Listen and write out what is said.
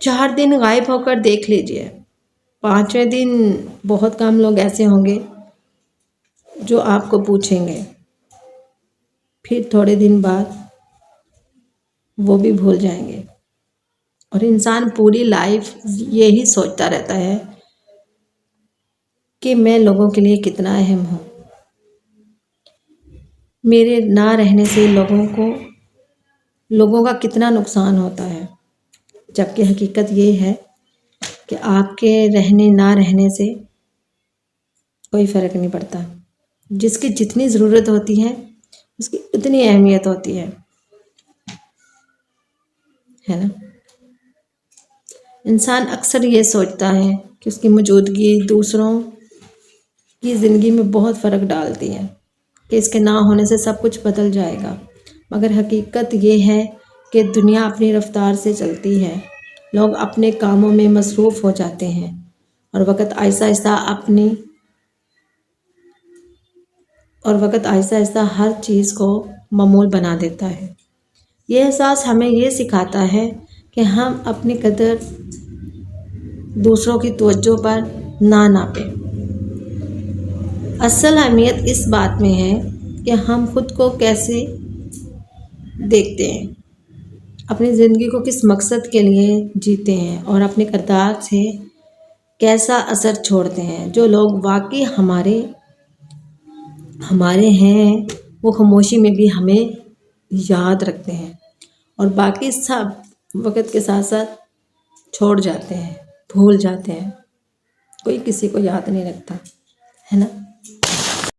4 دن غائب ہو کر دیکھ لیجئے، 5ویں دن بہت کم لوگ ایسے ہوں گے جو آپ کو پوچھیں گے، پھر تھوڑے دن بعد وہ بھی بھول جائیں گے۔ اور انسان پوری لائف یہی سوچتا رہتا ہے کہ میں لوگوں کے لیے کتنا اہم ہوں، میرے نہ رہنے سے لوگوں کا کتنا نقصان ہوتا ہے، جبکہ حقیقت یہ ہے کہ آپ کے رہنے نہ رہنے سے کوئی فرق نہیں پڑتا۔ جس کی جتنی ضرورت ہوتی ہے اس کی اتنی اہمیت ہوتی ہے نا؟ انسان اکثر یہ سوچتا ہے کہ اس کی موجودگی دوسروں کی زندگی میں بہت فرق ڈالتی ہے، کہ اس کے نہ ہونے سے سب کچھ بدل جائے گا، مگر حقیقت یہ ہے کہ دنیا اپنی رفتار سے چلتی ہے، لوگ اپنے کاموں میں مصروف ہو جاتے ہیں اور وقت آہستہ آہستہ ہر چیز کو معمول بنا دیتا ہے۔ یہ احساس ہمیں یہ سکھاتا ہے کہ ہم اپنی قدر دوسروں کی توجہ پر نہ ناپیں۔ اصل اہمیت اس بات میں ہے کہ ہم خود کو کیسے دیکھتے ہیں، اپنی زندگی کو کس مقصد کے لیے جیتے ہیں اور اپنے کردار سے کیسا اثر چھوڑتے ہیں۔ جو لوگ واقعی ہمارے ہیں وہ خاموشی میں بھی ہمیں یاد رکھتے ہیں، اور باقی سب وقت کے ساتھ ساتھ چھوڑ جاتے ہیں، بھول جاتے ہیں، کوئی کسی کو یاد نہیں رکھتا، ہے نا؟